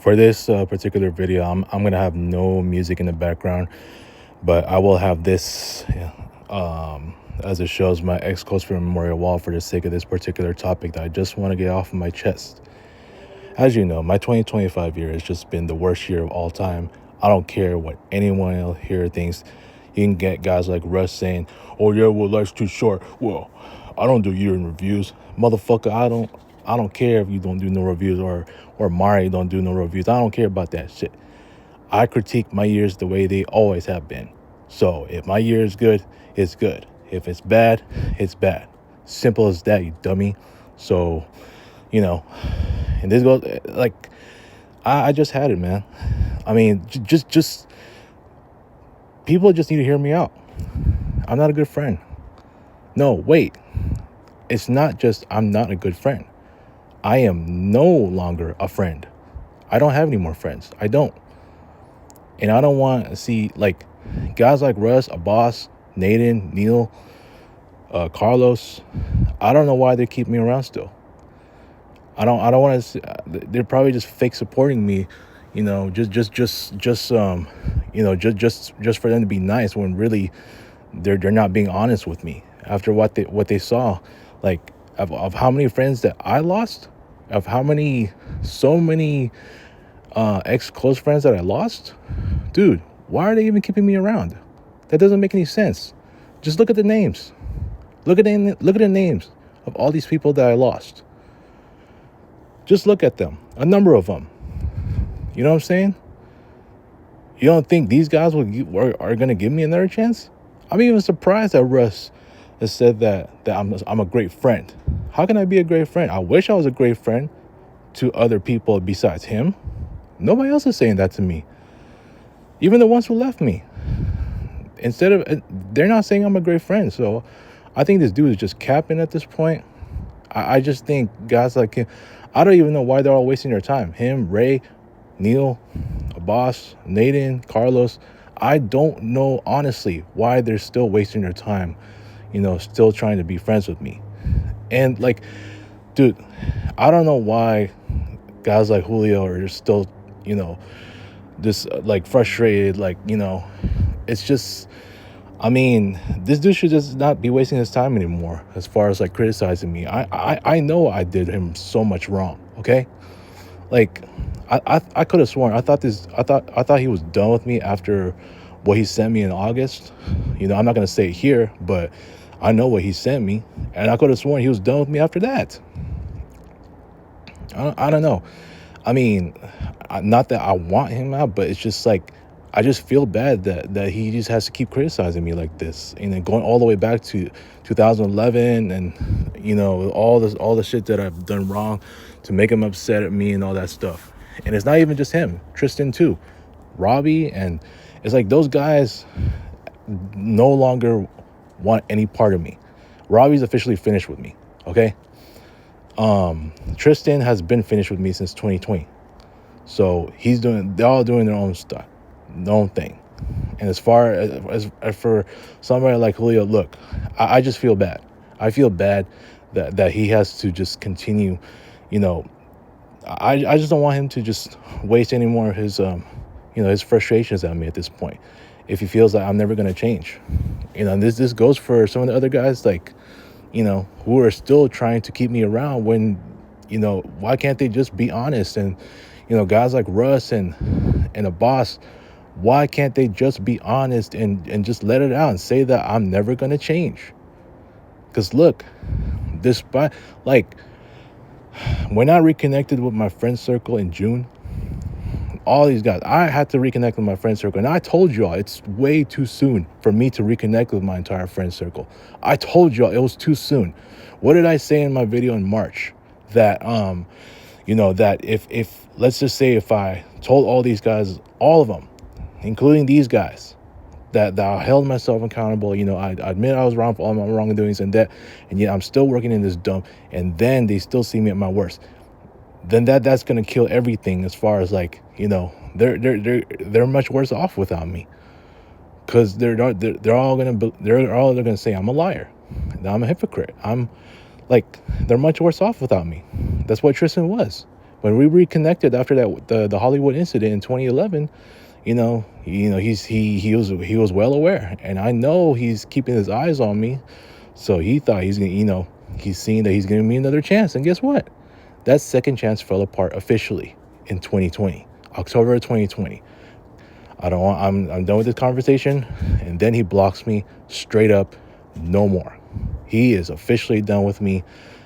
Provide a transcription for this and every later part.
For this particular video, I'm gonna have no music in the background, but I will have this as it shows my ex-close friend memorial wall for the sake of this particular topic that I just want to get off of my chest. As you know, my 2025 year has just been the worst year of all time. I don't care what anyone else here thinks. You can get guys like Russ saying, "Oh yeah, well life's too short." Well, I don't do year in reviews, motherfucker. I don't care if you don't do no reviews or Mari don't do no reviews. I don't care about that shit. I critique my years the way they always have been. So if my year is good, it's good. If it's bad, it's bad. Simple as that, you dummy. So, you know, and this goes like I just had it, man. I mean, just people just need to hear me out. I'm not a good friend. No, wait. It's not just I'm not a good friend. I am no longer a friend. I don't have any more friends. I don't. And I don't want to see like guys like Russ, Abbas, Nathan, Neil, Carlos. I don't know why they keep me around still. I don't want to. They're probably just fake supporting me, just for them to be nice when really they're not being honest with me after what they saw, like of how many friends that I lost, of so many ex close friends that I lost, dude. Why are they even keeping me around? That doesn't make any sense. Just look at the names. Look at the names of all these people that I lost. Just look at them. A number of them. You know what I'm saying? You don't think these guys are going to give me another chance? I'm even surprised that Russ has said that I'm a great friend. How can I be a great friend? I wish I was a great friend to other people besides him. Nobody else is saying that to me. Even the ones who left me. They're not saying I'm a great friend. So I think this dude is just capping at this point. I just think guys like him, I don't even know why they're all wasting their time. Him, Ray, Neil, Abbas, Nathan, Carlos. I don't know, honestly, why they're still wasting their time, still trying to be friends with me. And, like, dude, I don't know why guys like Julio are just still, just, like, frustrated. Like, it's just, I mean, this dude should just not be wasting his time anymore as far as, like, criticizing me. I know I did him so much wrong, okay? Like, I could have sworn I thought he was done with me after what he sent me in August. I'm not gonna say it here, but I know what he sent me, and I could have sworn he was done with me after that. I don't know. I mean, not that I want him out, but it's just like I just feel bad that he just has to keep criticizing me like this, and then going all the way back to 2011, and all the shit that I've done wrong to make him upset at me and all that stuff. And it's not even just him, Tristan too, Robbie, and it's like those guys no longer want any part of me. Robbie's officially finished with me, okay? Tristan has been finished with me since 2020. So they're all doing their own stuff, their own thing. And as far as for somebody like Julio, look, I just feel bad. I feel bad that he has to just continue, I just don't want him to just waste any more of his his frustrations at me at this point. If he feels like I'm never gonna change. And this goes for some of the other guys, like, who are still trying to keep me around when, why can't they just be honest? And, guys like Russ and a boss, why can't they just be honest and just let it out and say that I'm never gonna change? Because look, despite, like, when I reconnected with my friend circle in June, all these guys, I had to reconnect with my friend circle. And I told y'all it's way too soon for me to reconnect with my entire friend circle. I told y'all it was too soon. What did I say in my video in March? That, that if let's just say if I told all these guys, all of them, including these guys, that I held myself accountable, I admit I was wrong for all my wrongdoings and yet I'm still working in this dump, and then they still see me at my worst, then that's gonna kill everything as far as, like, they're much worse off without me, because they're all gonna say I'm a liar, that I'm a hypocrite. I'm like, they're much worse off without me. That's what Tristan was. When we reconnected after that the Hollywood incident in 2011, he was well aware, and I know he's keeping his eyes on me. So he thought he's gonna, he's seeing that he's giving me another chance, and guess what? That second chance fell apart officially in 2020, October of 2020. I'm done with this conversation, and then he blocks me straight up. No more. He is officially done with me.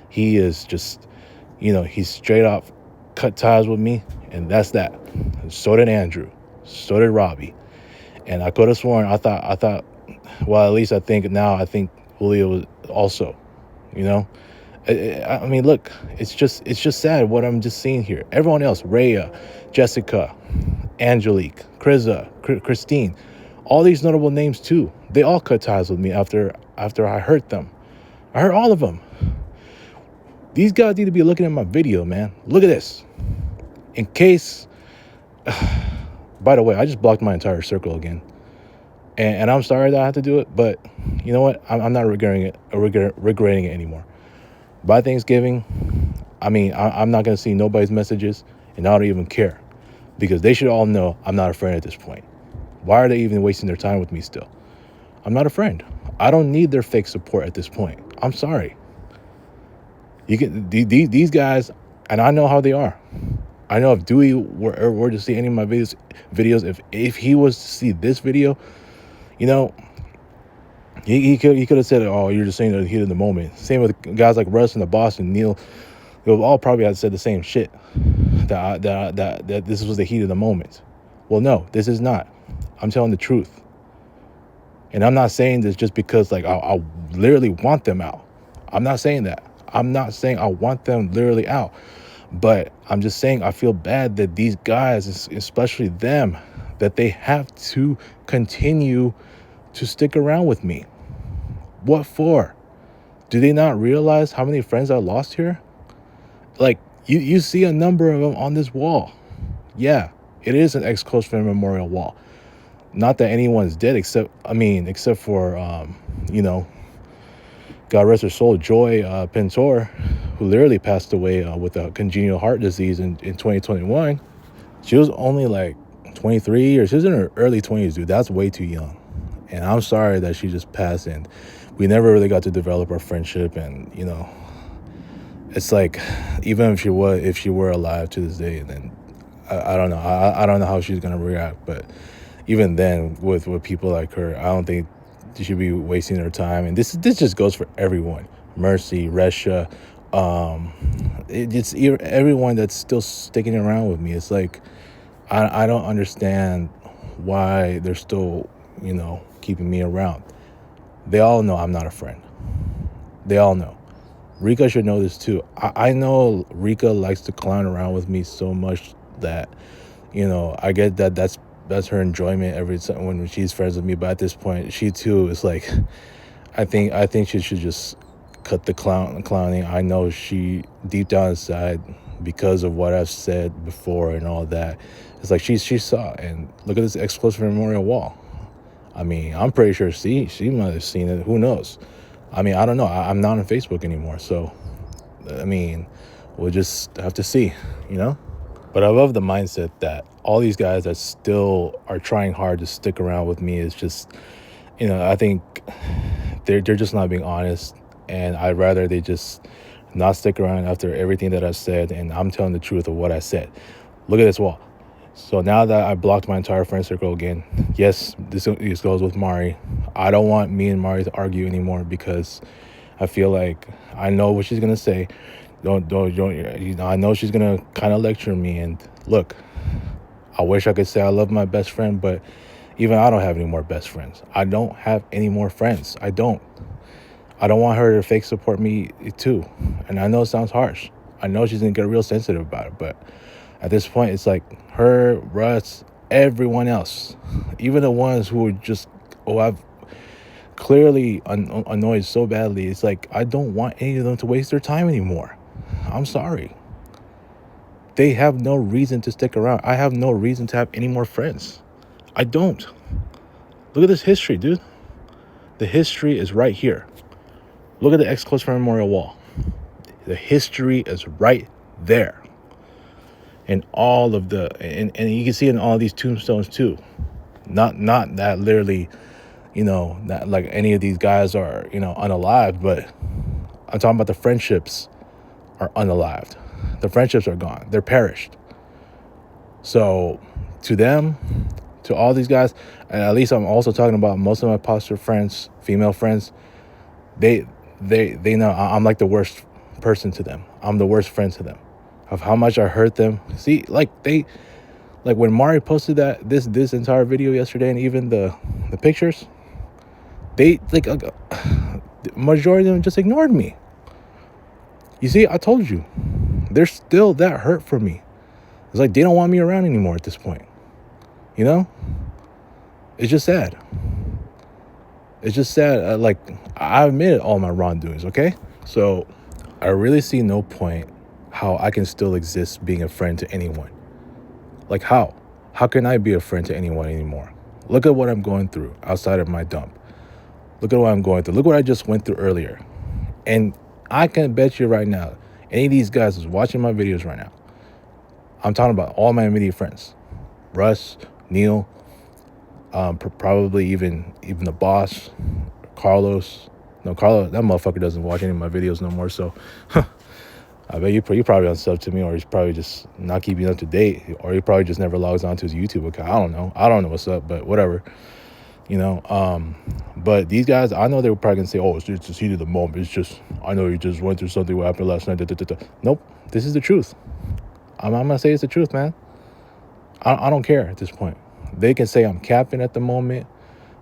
He is just, he's straight up cut ties with me, and that's that. And so did Andrew. So did Robbie. And I could have sworn, I thought, well, at least I think Julio was also, you know. I mean, look, it's just sad what I'm just seeing here. Everyone else, Rhea, Jessica, Angelique, Christine, all these notable names too. They all cut ties with me after I hurt them. I hurt all of them. These guys need to be looking at my video, man. Look at this. In case, by the way, I just blocked my entire circle again. And I'm sorry that I had to do it, but you know what? I'm not regretting it anymore. By Thanksgiving, I'm not going to see nobody's messages, and I don't even care, because they should all know I'm not a friend at this point. Why are they even wasting their time with me still? I'm not a friend. I don't need their fake support at this point. I'm sorry. These guys, and I know how they are. I know if Dewey were to see any of my videos, if he was to see this video, he could have said, "Oh, you're just saying the heat of the moment." Same with guys like Russ and the Boss and Neil. They'll all probably have said the same shit. That this was the heat of the moment. Well, no, this is not. I'm telling the truth, and I'm not saying this just because I literally want them out. I'm not saying that. I'm not saying I want them literally out, but I'm just saying I feel bad that these guys, especially them, that they have to continue to stick around with me. What for? Do they not realize how many friends I lost here? Like, you see a number of them on this wall. Yeah, it is an ex-close friend memorial wall. Not that anyone's dead except for God rest her soul, Joy Pintor, who literally passed away with a congenital heart disease in 2021. She was only like 23, or she was in her early 20s, dude. That's way too young. And I'm sorry that she just passed, and we never really got to develop our friendship. And it's like, even if she were alive to this day, then I don't know. I don't know how she's gonna react. But even then, with people like her, I don't think she should be wasting her time. And this just goes for everyone. Mercy, Resha, it's everyone that's still sticking around with me. It's like, I don't understand why they're still, keeping me around. They all know I'm not a friend. They all know. Rika should know this too. I know Rika likes to clown around with me so much that, I get that that's her enjoyment every time when she's friends with me. But at this point, she too is like, I think she should just cut the clowning. I know she deep down inside, because of what I've said before and all that, it's like she saw. And look at this ex-close friend memorial wall. I'm pretty sure she might have seen it. Who knows? I don't know. I'm not on Facebook anymore, so we'll just have to see, But I love the mindset that all these guys that still are trying hard to stick around with me is just, I think they're just not being honest, and I'd rather they just not stick around after everything that I've said, and I'm telling the truth of what I said. Look at this wall. So now that I blocked my entire friend circle again, yes, this goes with Mari. I don't want me and Mari to argue anymore, because I feel like I know what she's gonna say. Don't. I know she's gonna kind of lecture me. And look, I wish I could say I love my best friend, but even I don't have any more best friends. I don't have any more friends. I don't want her to fake support me too. And I know it sounds harsh. I know she's gonna get real sensitive about it, but at this point, it's like her, Russ, everyone else, even the ones who are just, I've clearly annoyed so badly. It's like, I don't want any of them to waste their time anymore. I'm sorry. They have no reason to stick around. I have no reason to have any more friends. I don't. Look at this history, dude. The history is right here. Look at the ex-close friend memorial wall. The history is right there. and all of the and you can see it in all these tombstones too. Not that literally, that like any of these guys are, unalived, but I'm talking about the friendships are unalived. The friendships are gone. They're perished. So to them, to all these guys, and at least I'm also talking about most of my pastor friends, female friends, they know I'm like the worst person to them. I'm the worst friend to them, of how much I hurt them. See, like when Mari posted this entire video yesterday, and even the pictures, they the majority of them just ignored me. You see, I told you, they're still that hurt for me. It's like they don't want me around anymore at this point. It's just sad. It's just sad. I admitted all my wrongdoings, okay? So I really see no point how I can still exist being a friend to anyone. Like how? How can I be a friend to anyone anymore? Look at what I'm going through outside of my dump. Look at what I'm going through. Look what I just went through earlier. And I can bet you right now, any of these guys is watching my videos right now. I'm talking about all my immediate friends. Russ, Neil, probably even the boss, Carlos. No, Carlos, that motherfucker doesn't watch any of my videos no more, so I bet you probably unsub to me, or he's probably just not keeping up to date, or he probably just never logs on to his YouTube account. I don't know what's up, but whatever. But these guys, I know they were probably gonna say, oh, it's just heat of the moment. It's just, I know you just went through something what happened last night. Nope, this is the truth. I'm gonna say it's the truth, man. I don't care at this point. They can say I'm capping at the moment.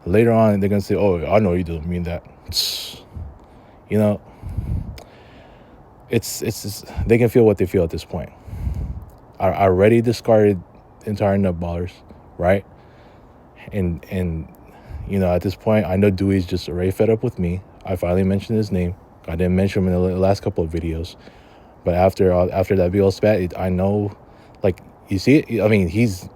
Later on, they're gonna say, oh, I know you don't mean that. It's just, they can feel what they feel at this point. I already discarded entire nutballers, right? And at this point, I know Dewey's just already fed up with me. I finally mentioned his name. I didn't mention him in the last couple of videos, but after that video spat, I know, like, you see it. I mean, he's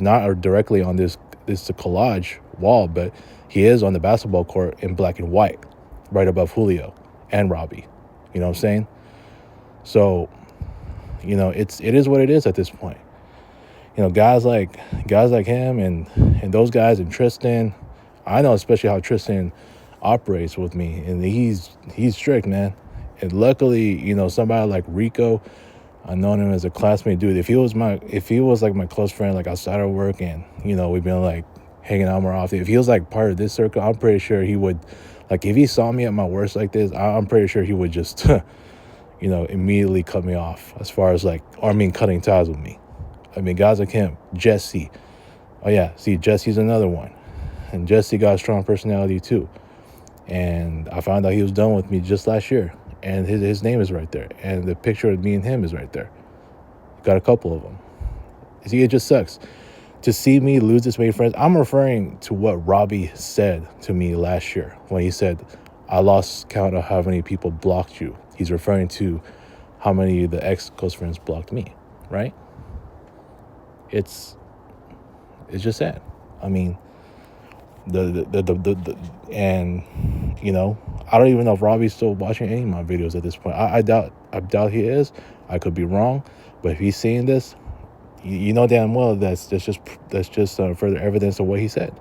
not directly on this collage wall, but he is on the basketball court in black and white, right above Julio and Robbie. You know what I'm saying? So, it is what it is at this point. Guys like him and those guys, and Tristan, I know especially how Tristan operates with me, and he's strict, man. And luckily, somebody like Rico, I known him as a classmate dude. If he was like my close friend, like outside of work, and we've been like hanging out more often, if he was like part of this circle, I'm pretty sure he would, like, if he saw me at my worst like this, I'm pretty sure he would just immediately cut me off, as far as cutting ties with me. I mean, guys like him, Jesse. Oh yeah, see, Jesse's another one. And Jesse got a strong personality too. And I found out he was done with me just last year. And his name is right there. And the picture of me and him is right there. Got a couple of them. See, it just sucks to see me lose this many friends. I'm referring to what Robbie said to me last year when he said, I lost count of how many people blocked you. He's referring to how many of the ex-close friends blocked me, right? It's just sad. I mean, and I don't even know if Robbie's still watching any of my videos at this point. I doubt he is. I could be wrong, but if he's seeing this, you know damn well that's just further evidence of what he said,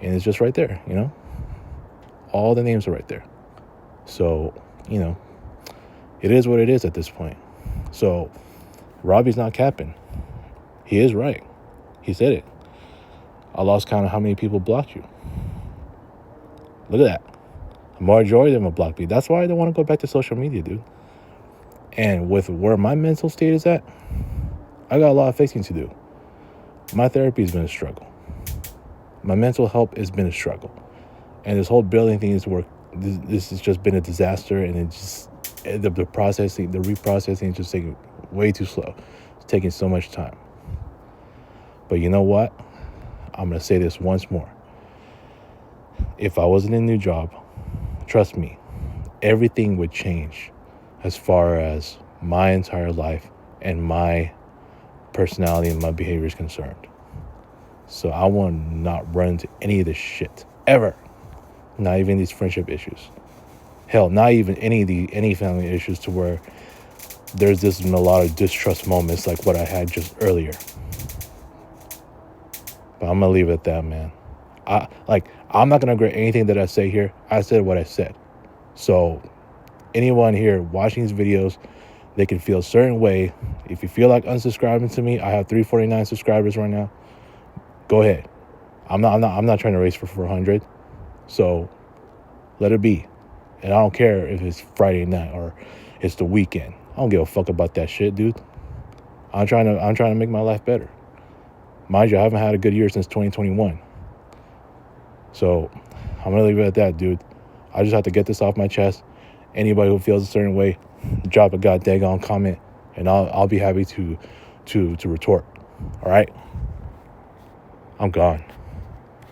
and it's just right there. All the names are right there. So it is what it is at this point. So Robbie's not capping. He is right. He said it. I lost count of how many people blocked you. Look at that. The majority of them have blocked me. That's why I don't want to go back to social media, dude. And with where my mental state is at, I got a lot of fixing to do. My therapy has been a struggle. My mental health has been a struggle. And this whole building thing is work. This has just been a disaster, and it just the processing, the reprocessing is just taking way too slow. It's taking so much time. But you know what? I'm going to say this once more. If I wasn't in a new job, trust me, everything would change as far as my entire life and my personality and my behavior is concerned. So I want to not run into any of this shit ever. Not even these friendship issues. Hell, not even any family issues to where there's this a lot of distrust moments like what I had just earlier. But I'm gonna leave it at that, man. I'm not gonna regret anything that I say here. I said what I said. So anyone here watching these videos, they can feel a certain way. If you feel like unsubscribing to me, I have 349 subscribers right now. Go ahead. I'm not trying to race for 400. So let it be. And I don't care if it's Friday night or it's the weekend. I don't give a fuck about that shit, dude. I'm trying to make my life better. Mind you, I haven't had a good year since 2021. So I'm gonna leave it at that, dude. I just have to get this off my chest. Anybody who feels a certain way, drop a goddamn comment, and I'll be happy to retort. All right. I'm gone.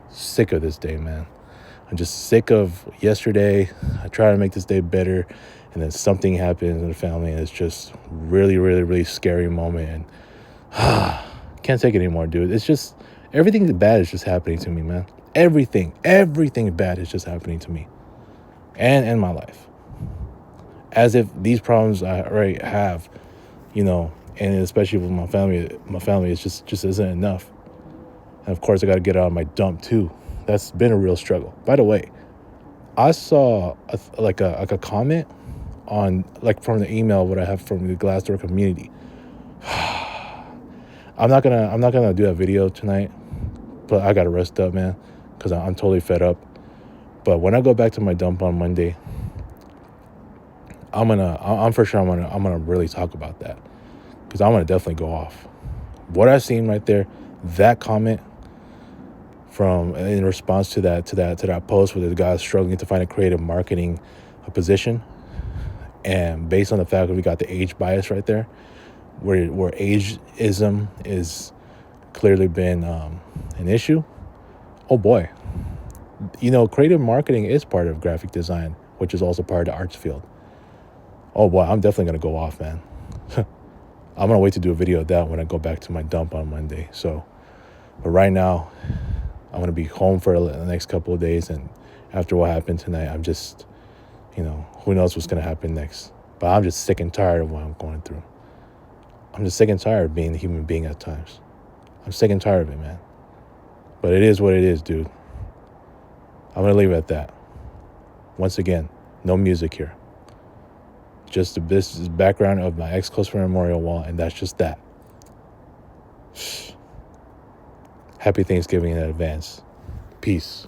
Sick of this day, man. I'm just sick of yesterday. I try to make this day better, and then something happens in the family, and it's just really, really, really scary moment. And can't take it anymore, dude. It's just everything bad is just happening to me, man. Everything bad is just happening to me, and in my life. As if these problems I already have, and especially with my family is just isn't enough. And of course, I got to get out of my dump too. That's been a real struggle. By the way, I saw a comment on from the email what I have from the Glassdoor community. I'm not gonna do a video tonight, but I gotta rest up, man, because I'm totally fed up. But when I go back to my dump on Monday, I'm for sure I'm gonna really talk about that, because I'm gonna definitely go off. What I've seen right there, that comment from in response to that post where the guy's struggling to find a creative marketing position, and based on the fact that we got the age bias right there, where ageism is clearly been an issue. Oh boy, creative marketing is part of graphic design, which is also part of the arts field. Oh boy, I'm definitely gonna go off, man. I'm gonna wait to do a video of that when I go back to my dump on Monday. So, but right now, I'm gonna be home for the next couple of days, and after what happened tonight, I'm just, who knows what's gonna happen next. But I'm just sick and tired of what I'm going through. I'm just sick and tired of being a human being at times. I'm sick and tired of it, man. But it is what it is, dude. I'm gonna leave it at that. Once again, no music here. Just this is background of my ex-close friend memorial wall, and that's just that. Happy Thanksgiving in advance. Peace.